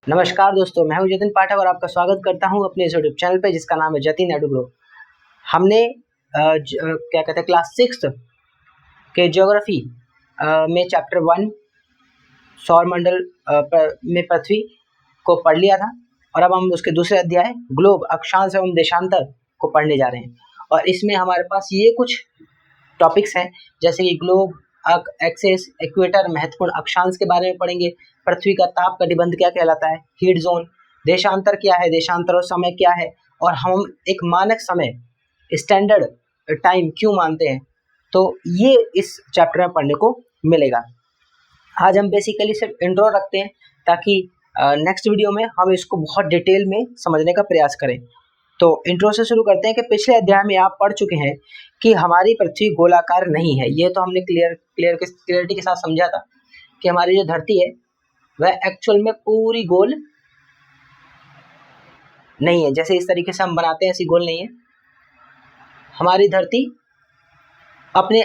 नमस्कार दोस्तों, मैं हूं जतिन पाठक और आपका स्वागत करता हूं अपने इस यूट्यूब चैनल पे जिसका नाम है जतिन एडू ग्रो। हमने क्या कहते हैं क्लास 6 के ज्योग्राफी में चैप्टर 1 सौर मंडल में पृथ्वी को पढ़ लिया था और अब हम उसके दूसरे अध्याय ग्लोब अक्षांश एवं देशांतर को पढ़ने जा रहे हैं। और इसमें हमारे पास ये कुछ टॉपिक्स हैं जैसे कि ग्लोब, एक्सेस, इक्वेटर, महत्वपूर्ण अक्षांश के बारे में पढ़ेंगे, पृथ्वी का ताप कटिबंध क्या कहलाता है, हीट जोन, देशांतर क्या है, देशांतर और समय क्या है, और हम एक मानक समय स्टैंडर्ड टाइम क्यों मानते हैं, तो ये इस चैप्टर में पढ़ने को मिलेगा। आज हम बेसिकली सिर्फ इंट्रो रखते हैं ताकि नेक्स्ट वीडियो में हम इसको बहुत डिटेल में समझने का प्रयास करें। तो इंट्रो से शुरू करते हैं कि पिछले अध्याय में आप पढ़ चुके हैं कि हमारी पृथ्वी गोलाकार नहीं है। ये तो हमने क्लियरिटी के साथ समझा था कि हमारी जो धरती है वह एक्चुअल में पूरी गोल नहीं है, जैसे इस तरीके से हम बनाते हैं ऐसी गोल नहीं है। हमारी धरती अपने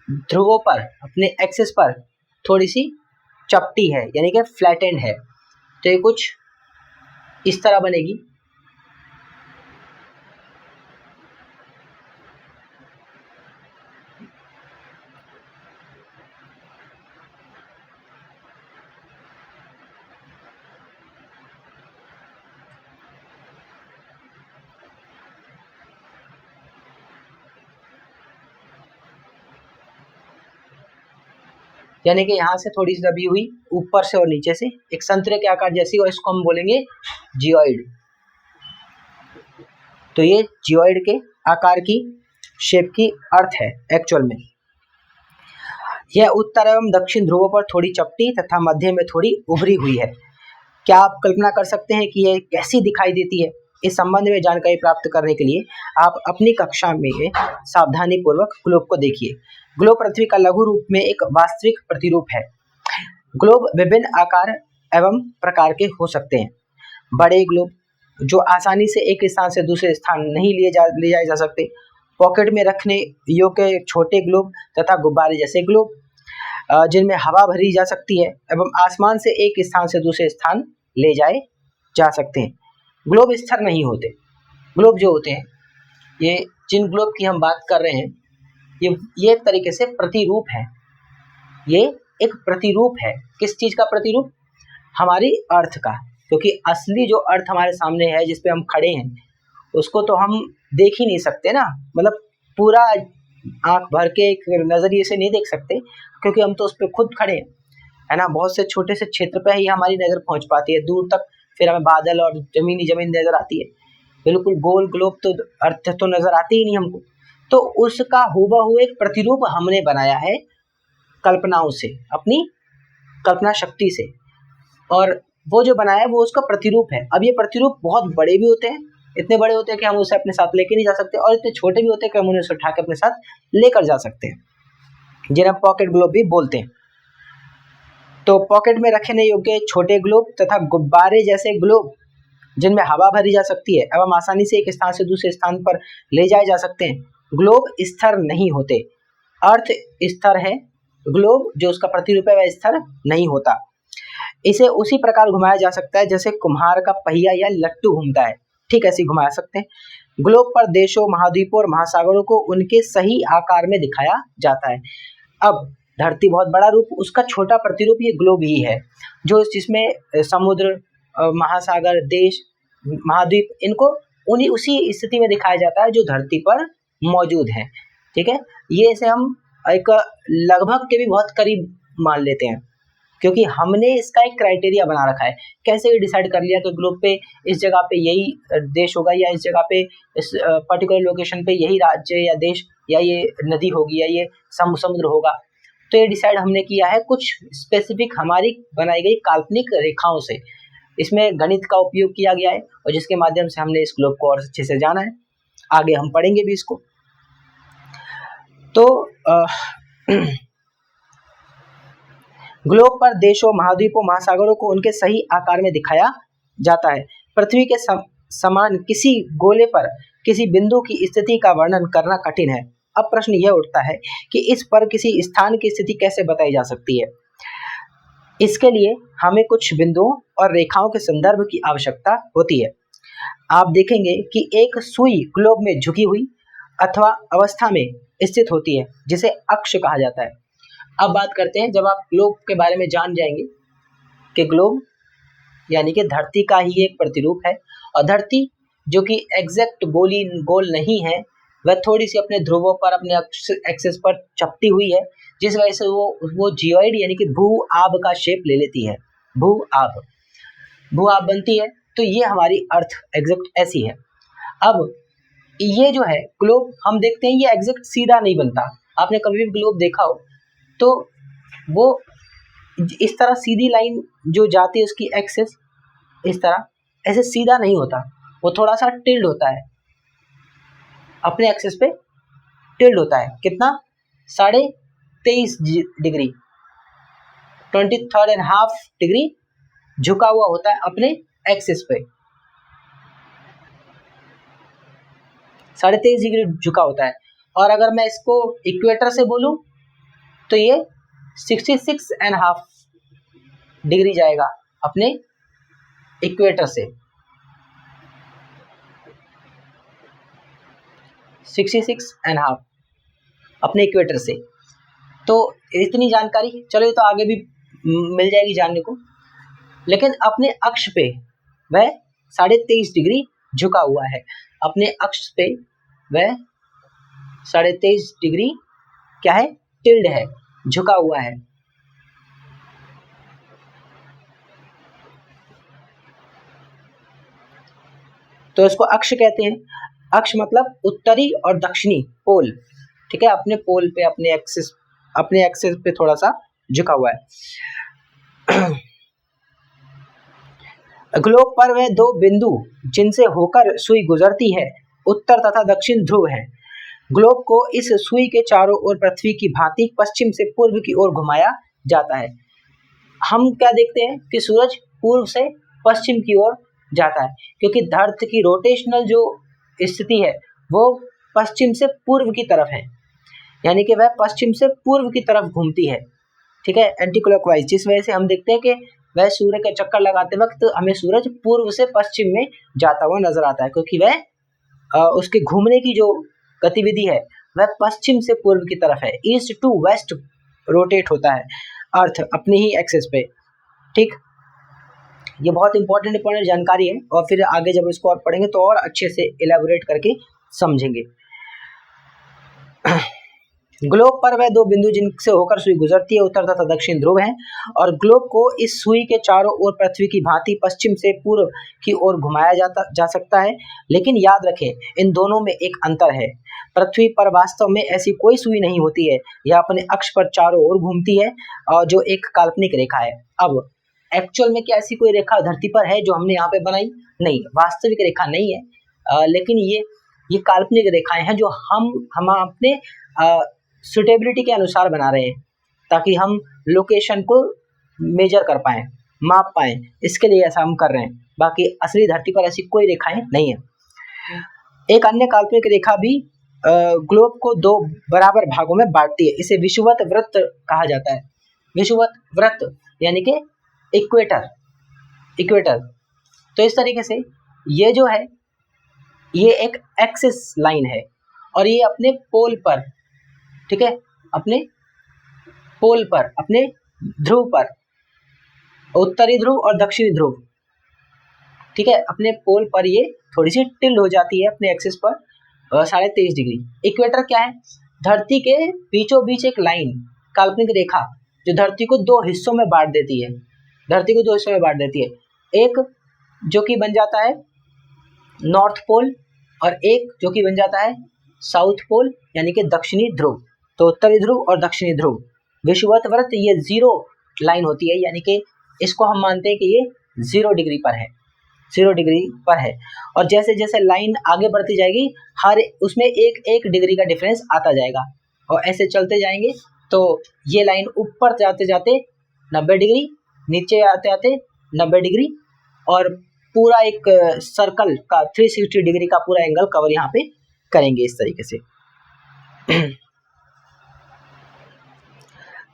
ध्रुवों पर, अपने एक्सिस पर थोड़ी सी चपटी है, यानी कि फ्लैटेंड है। तो ये कुछ इस तरह बनेगी। यानी कि यहाँ से थोड़ी सी दबी हुई, ऊपर से और नीचे से एक संतरे के आकार जैसी, और इसको हम बोलेंगे जियोइड। तो ये जियोइड के आकार की शेप की अर्थ है एक्चुअल में। यह उत्तर एवं दक्षिण ध्रुवों पर थोड़ी चपटी तथा मध्य में थोड़ी उभरी हुई है। क्या आप कल्पना कर सकते हैं कि यह कैसी दिखाई देती है? इस संबंध में जानकारी प्राप्त करने के लिए आप अपनी कक्षा में सावधानी पूर्वक ग्लोब को देखिए। ग्लोब पृथ्वी का लघु रूप में एक वास्तविक प्रतिरूप है। ग्लोब विभिन्न आकार एवं प्रकार के हो सकते हैं। बड़े ग्लोब जो आसानी से एक स्थान से दूसरे स्थान नहीं ले जाए जा सकते, पॉकेट में रखने योग्य छोटे ग्लोब तथा गुब्बारे जैसे ग्लोब जिनमें हवा भरी जा सकती है एवं आसमान से एक स्थान से दूसरे स्थान ले जाए जा सकते हैं। ग्लोब स्थिर नहीं होते। ग्लोब जो होते हैं, ये जिन ग्लोब की हम बात कर रहे हैं, ये एक तरीके से प्रतिरूप है। ये एक प्रतिरूप है। किस चीज का प्रतिरूप? हमारी अर्थ का। क्योंकि असली जो अर्थ हमारे सामने है, जिस पे हम खड़े हैं, उसको तो हम देख ही नहीं सकते ना, मतलब पूरा आंख भर के एक नजरिए से नहीं देख सकते, क्योंकि हम तो उस पर खुद खड़े हैं, है ना। बहुत से छोटे से क्षेत्र पे ही हमारी नजर पहुंच पाती है दूर तक, फिर हमें बादल और जमीन नजर आती है। बिल्कुल गोल ग्लोब तो अर्थ तो नजर आती ही नहीं हमको। तो उसका हूबहू एक प्रतिरूप हमने बनाया है कल्पनाओं से, अपनी कल्पना शक्ति से, और वो जो बनाया है वो उसका प्रतिरूप है। अब ये प्रतिरूप बहुत बड़े भी होते हैं, इतने बड़े होते हैं कि हम उसे अपने साथ लेकर नहीं जा सकते, और इतने छोटे भी होते हैं कि हम उन्हें उठा के अपने साथ लेकर जा सकते हैं, जिन्हें पॉकेट ग्लोब भी बोलते हैं। तो पॉकेट में रखने योग्य छोटे ग्लोब तथा गुब्बारे जैसे ग्लोब जिनमें हवा भरी जा सकती है एवं आसानी से एक स्थान से दूसरे स्थान पर ले जाए जा सकते हैं, ग्लोब स्थिर नहीं होते। अर्थ स्थिर है, ग्लोब जो उसका प्रतिरूप है वह स्थिर नहीं होता। इसे उसी प्रकार घुमाया जा सकता है जैसे कुम्हार का पहिया या लट्टू घूमता है, ठीक ऐसे घुमा सकते हैं। ग्लोब पर देशों, महाद्वीपों और महासागरों को उनके सही आकार में दिखाया जाता है। अब धरती बहुत बड़ा रूप, उसका छोटा प्रतिरूप ये ग्लोब ही है, जो जिसमें समुद्र, महासागर, देश, महाद्वीप, इनको उसी स्थिति में दिखाया जाता है जो धरती पर मौजूद है। ठीक है, ये इसे हम एक लगभग के भी बहुत करीब मान लेते हैं, क्योंकि हमने इसका एक क्राइटेरिया बना रखा है। कैसे डिसाइड कर लिया कि ग्लोब पे इस जगह पे यही देश होगा, या इस जगह पे इस पर्टिकुलर लोकेशन पे यही राज्य या देश या ये नदी होगी या ये समुद्र होगा। तो ये डिसाइड हमने किया है कुछ स्पेसिफिक हमारी बनाई गई काल्पनिक रेखाओं से। इसमें गणित का उपयोग किया गया है और जिसके माध्यम से हमने इस ग्लोब को और अच्छे से जाना है। आगे हम पढ़ेंगे भी इसको। तो ग्लोब पर देशों, महाद्वीपों, महासागरों को उनके सही आकार में दिखाया जाता है। पृथ्वी के समान किसी गोले पर किसी बिंदु की स्थिति का वर्णन करना कठिन है। अब प्रश्न यह उठता है कि इस पर किसी स्थान की स्थिति कैसे बताई जा सकती है। इसके लिए हमें कुछ बिंदुओं और रेखाओं के संदर्भ की आवश्यकता होती है। आप देखेंगे कि एक सुई ग्लोब में झुकी हुई अथवा अवस्था में स्थित होती है जिसे अक्ष कहा जाता है। अब बात करते हैं, जब आप ग्लोब के बारे में जान जाएंगे कि ग्लोब यानी कि धरती का ही एक प्रतिरूप है, और धरती जो कि एग्जैक्ट गोल नहीं है, वह थोड़ी सी अपने ध्रुवों पर अपने एक्सिस पर चपटी हुई है, जिस वजह से वो जियोइड यानी कि भू आब का शेप ले लेती है। भू आब बनती है। तो ये हमारी अर्थ एग्जैक्ट ऐसी है। अब ये जो है ग्लोब, हम देखते हैं ये एग्जैक्ट सीधा नहीं बनता। आपने कभी भी ग्लोब देखा हो तो वो इस तरह सीधी लाइन जो जाती है उसकी एक्सिस इस तरह ऐसे सीधा नहीं होता, वो थोड़ा सा टिल्ड होता है, अपने एक्सिस पे टिल्ड होता है। कितना? 23.5 डिग्री, 23.5 डिग्री झुका हुआ होता है अपने एक्सिस पे, 23.5 डिग्री झुका होता है। और अगर मैं इसको इक्वेटर से बोलूं तो ये 66.5 डिग्री जाएगा अपने इक्वेटर से, 66.5 अपने इक्वेटर से। तो इतनी जानकारी, चलो ये तो आगे भी मिल जाएगी जानने को, लेकिन अपने अक्ष पे वह 23.5 डिग्री झुका हुआ है। अपने अक्ष पे वह 23.5 डिग्री क्या है? टिल्ड है, झुका हुआ है। तो इसको अक्ष कहते हैं। अक्ष मतलब उत्तरी और दक्षिणी पोल, ठीक है, अपने पोल पे अपने एक्सिस पे थोड़ा सा झुका हुआ है। ग्लोब पर वह दो बिंदु जिनसे होकर सुई गुजरती है उत्तर तथा दक्षिण ध्रुव है। ग्लोब को इस सुई के चारों ओर पृथ्वी की भांति पश्चिम से पूर्व की ओर घुमाया जाता है। हम क्या देखते हैं कि सूरज पूर्व से पश्चिम की ओर जाता है, क्योंकि धरती की रोटेशनल जो स्थिति है वो पश्चिम से पूर्व की तरफ है, यानी कि वह पश्चिम से पूर्व की तरफ घूमती है, ठीक है, एंटी क्लॉकवाइज। जिस वजह से हम देखते हैं कि वह सूर्य के चक्कर लगाते वक्त हमें सूरज पूर्व से पश्चिम में जाता हुआ नजर आता है, क्योंकि वह उसके घूमने की जो गतिविधि है वह पश्चिम से पूर्व की तरफ है, ईस्ट टू वेस्ट रोटेट होता है अर्थ अपनी ही एक्सिस पे, ठीक। ये बहुत इंपॉर्टेंट जानकारी है, और फिर आगे जब इसको और पढ़ेंगे तो और अच्छे से इलेबोरेट करके समझेंगे। ग्लोब पर वह दो बिंदु जिनसे होकर सुई गुजरती है उत्तर तथा दक्षिण ध्रुव हैं, और ग्लोब को इस सुई के चारों ओर पृथ्वी की भांति पश्चिम से पूर्व की ओर घुमाया जा सकता है। लेकिन याद रखें, इन दोनों में एक अंतर है। पृथ्वी पर वास्तव में ऐसी कोई सुई नहीं होती है, यह अपने अक्ष पर चारों ओर घूमती है, और जो एक काल्पनिक रेखा है। अब एक्चुअल में क्या ऐसी कोई रेखा धरती पर है जो हमने यहाँ पे बनाई? नहीं, वास्तविक रेखा नहीं है, लेकिन ये काल्पनिक रेखाएं हैं जो हम अपने सुटेबिलिटी के अनुसार बना रहे हैं, ताकि हम लोकेशन को मेजर कर पाएं, माप पाएं, इसके लिए ऐसा हम कर रहे हैं। बाकी असली धरती पर ऐसी कोई रेखाएं नहीं है। एक अन्य काल्पनिक रेखा भी ग्लोब को दो बराबर भागों में बांटती है, इसे विषुवत वृत्त कहा जाता है। विषुवत वृत्त यानी कि इक्वेटर। तो इस तरीके से ये जो है ये एक एक्सिस लाइन है, और ये अपने पोल पर, ठीक है, अपने पोल पर, अपने ध्रुव पर, उत्तरी ध्रुव और दक्षिणी ध्रुव, ठीक है, अपने पोल पर ये थोड़ी सी टिल्ड हो जाती है अपने एक्सिस पर 23.5 डिग्री। इक्वेटर क्या है? धरती के बीचों बीच एक लाइन, काल्पनिक रेखा, जो धरती को दो हिस्सों में बांट देती है, धरती को दो हिस्सों में बांट देती है। एक जो कि बन जाता है नॉर्थ पोल, और एक जो कि बन जाता है साउथ पोल यानी कि दक्षिणी ध्रुव। तो उत्तरी ध्रुव और दक्षिणी ध्रुव, विषुवत वृत्त ये 0 लाइन होती है, यानी कि इसको हम मानते हैं कि ये 0 डिग्री पर है, 0 डिग्री पर है। और जैसे जैसे लाइन आगे बढ़ती जाएगी, हर उसमें एक डिग्री का डिफरेंस आता जाएगा, और ऐसे चलते जाएंगे तो ये लाइन ऊपर जाते जाते 90 डिग्री, नीचे आते आते 90 डिग्री, और पूरा एक सर्कल का 360 डिग्री का पूरा एंगल कवर यहाँ पे करेंगे इस तरीके से।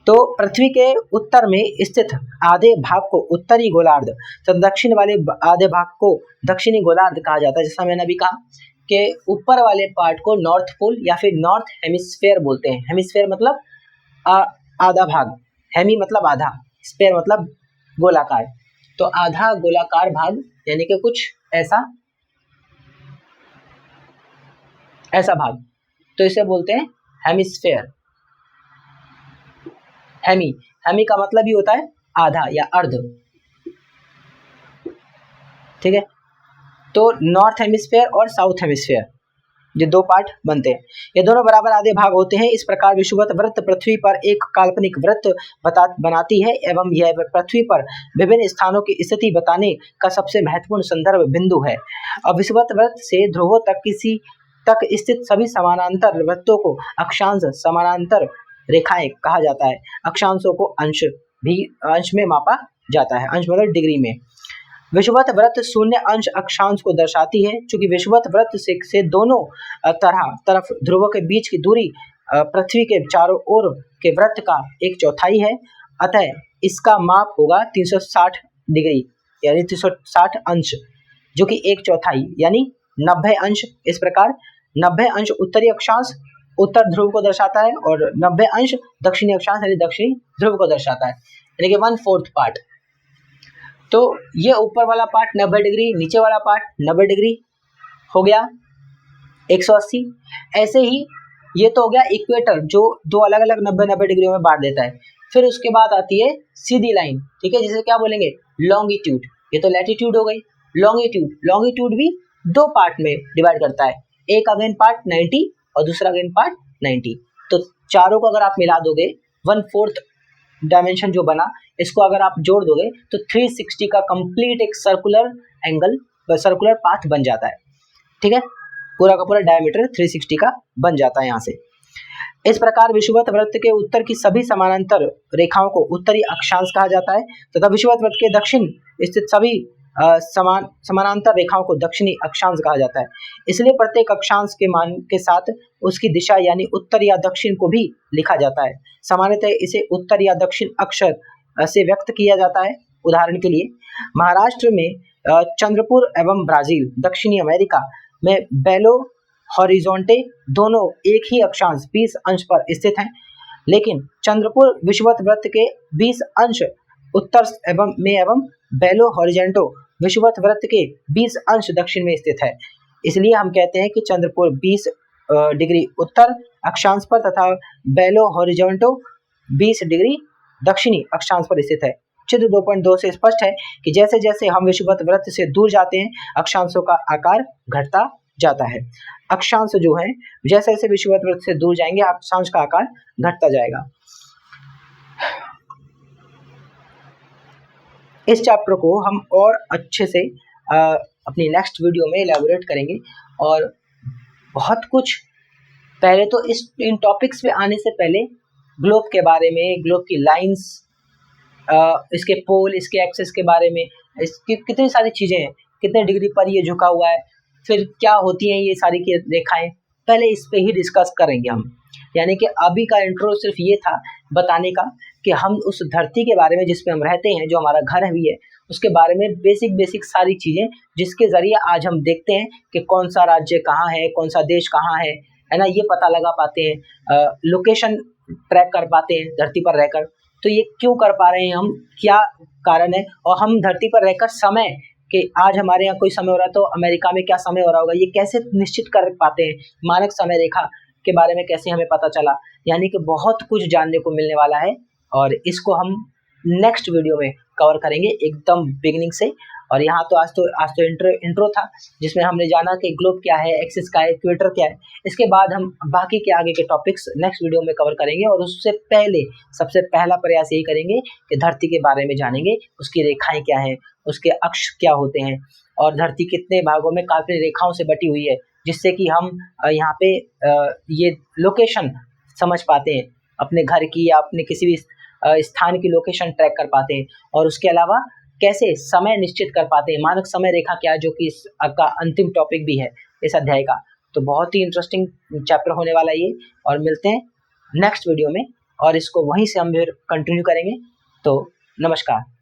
तो पृथ्वी के उत्तर में स्थित आधे भाग को उत्तरी गोलार्ध तो दक्षिण वाले आधे भाग को दक्षिणी गोलार्ध कहा जाता है। जैसा मैंने अभी कहा कि ऊपर वाले पार्ट को नॉर्थ पोल या फिर नॉर्थ हेमिस्फेयर बोलते हैं। हेमिस्फेयर मतलब आधा भाग, हेमी मतलब आधा, स्फेयर मतलब गोलाकार, तो आधा गोलाकार भाग यानी कि कुछ ऐसा भाग, तो इसे बोलते हैं हेमिस्फेयर। हेमी का मतलब ही होता है आधा या अर्ध, ठीक है। तो नॉर्थ हेमिस्फेयर और साउथ हेमिस्फेयर ये दो पार्ट बनते हैं। ये दोनों बराबर आधे भाग होते हैं। इस प्रकार विषुवत वृत्त पृथ्वी पर एक काल्पनिक वृत्त बनाती है एवं यह पृथ्वी पर विभिन्न स्थानों की स्थिति बताने का सबसे महत्वपूर्ण संदर्भ बिंदु है। अब विषुवत वृत्त से ध्रुवों तक स्थित सभी समानांतर वृत्तों को अक्षांश समानांतर रेखाएं कहा जाता है। अक्षांशों को अंश में मापा जाता है, अंश मतलब डिग्री में। विषुवत वृत्त शून्य अंश अक्षांश को दर्शाती है। चूंकि विषुवत वृत्त से दोनों तरफ ध्रुवों के बीच की दूरी पृथ्वी के चारों ओर के वृत्त का 1/4 है, अतः इसका माप होगा 360 डिग्री यानी 360 अंश, जो कि 1/4 यानी 90 अंश। इस प्रकार 90 अंश उत्तरी अक्षांश उत्तर ध्रुव को दर्शाता है और 90 अंश दक्षिणी अक्षांश यानी दक्षिणी ध्रुव को दर्शाता है, यानी कि 1/4 पार्ट। तो ये ऊपर वाला पार्ट 90 डिग्री, नीचे वाला पार्ट 90 डिग्री हो गया 180। ऐसे ही ये तो हो गया इक्वेटर, जो दो अलग अलग 90-90 डिग्रियों में बांट देता है। फिर उसके बाद आती है सीधी लाइन, ठीक है, जिसे क्या बोलेंगे, लॉन्गिट्यूड। ये तो लैटिट्यूड हो गई। लॉन्गिट्यूड भी दो पार्ट में डिवाइड करता है, एक अगेन पार्ट 90 और दूसरा अगेन पार्ट 90। तो चारों को अगर आप मिला दोगे 1/4 डायमेंशन जो बना, इसको अगर आप जोड़ दोगे तो 360 का कंप्लीट एक सर्कुलर पाथ बन जाता है, ठीक है। पूरा का पूरा डायमीटर 360 का बन जाता है यहाँ से। इस प्रकार विषुवत वृत्त के उत्तर की सभी समानांतर रेखाओं को उत्तरी अक्षांश कहा जाता है तथा विषुवत वृत्त के दक्षिण स्थित सभी समानांतर रेखाओं को दक्षिणी अक्षांश कहा जाता है। इसलिए प्रत्येक अक्षांश के मान के साथ उसकी दिशा यानी उत्तर या दक्षिण को भी लिखा जाता है। सामान्यतः इसे उत्तर या दक्षिण अक्षर से व्यक्त किया जाता है। उदाहरण के लिए महाराष्ट्र में चंद्रपुर एवं ब्राजील, दक्षिणी अमेरिका में बेलो हॉरिजॉन्टे दोनों एक ही अक्षांश 20 अंश पर स्थित हैं, लेकिन चंद्रपुर विषुवत वृत्त के 20 अंश उत्तर एवं बेलो हॉरिजॉन्टो विषुवत वृत्त के 20 अंश दक्षिण में स्थित है। इसलिए हम कहते हैं कि चंद्रपुर 20 डिग्री उत्तर अक्षांश पर तथा बेलो हॉरिजॉन्टो 20 डिग्री दक्षिणी अक्षांश पर स्थित है। चित्र 2.2 से स्पष्ट है कि जैसे जैसे हम विषुवत वृत्त से दूर जाते हैं अक्षांशों का आकार घटता जाता है। अक्षांश जो है जैसे जैसे विषुवत वृत्त से दूर जाएंगे अक्षांश का आकार घटता जाएगा। इस चैप्टर को हम और अच्छे से अपनी नेक्स्ट वीडियो में इलैबोरेट करेंगे और बहुत कुछ। पहले तो इन टॉपिक्स पे आने से पहले ग्लोब के बारे में, ग्लोब की लाइंस, इसके पोल, इसके एक्सिस के बारे में, इसकी कितनी सारी चीज़ें हैं, कितने डिग्री पर ये झुका हुआ है, फिर क्या होती हैं ये सारी की रेखाएं, पहले इस पे ही डिस्कस करेंगे हम। यानी कि अभी का इंट्रो सिर्फ ये था बताने का कि हम उस धरती के बारे में जिस पे हम रहते हैं, जो हमारा घर भी है, उसके बारे में बेसिक सारी चीज़ें, जिसके ज़रिए आज हम देखते हैं कि कौन सा राज्य कहाँ है, कौन सा देश कहाँ है ना, ये पता लगा पाते हैं, लोकेशन ट्रैक कर पाते हैं धरती पर रहकर। तो ये क्यों कर पा रहे हैं हम, क्या कारण है, और हम धरती पर रहकर समय कि आज हमारे यहाँ कोई समय हो रहा है तो अमेरिका में क्या समय हो रहा होगा, ये कैसे निश्चित कर पाते हैं, मानक समय रेखा के बारे में कैसे हमें पता चला। यानी कि बहुत कुछ जानने को मिलने वाला है और इसको हम नेक्स्ट वीडियो में कवर करेंगे एकदम बिगिनिंग से। और यहाँ तो आज तो इंट्रो था जिसमें हमने जाना कि ग्लोब क्या है, एक्सिस क्या है, इक्वेटर क्या है। इसके बाद हम बाकी के आगे के टॉपिक्स नेक्स्ट वीडियो में कवर करेंगे और उससे पहले सबसे पहला प्रयास यही करेंगे कि धरती के बारे में जानेंगे, उसकी रेखाएं क्या हैं, उसके अक्ष क्या होते हैं और धरती कितने भागों में काल्पनिक रेखाओं से बटी हुई है, जिससे कि हम यहाँ पे ये लोकेशन समझ पाते हैं अपने घर की या अपने किसी भी स्थान की लोकेशन ट्रैक कर पाते हैं। और उसके अलावा कैसे समय निश्चित कर पाते हैं, मानक समय रेखा क्या है, जो कि इस का अंतिम टॉपिक भी है इस अध्याय का। तो बहुत ही इंटरेस्टिंग चैप्टर होने वाला ये, और मिलते हैं नेक्स्ट वीडियो में। और इसको वहीं से हम फिर कंटिन्यू करेंगे। तो नमस्कार।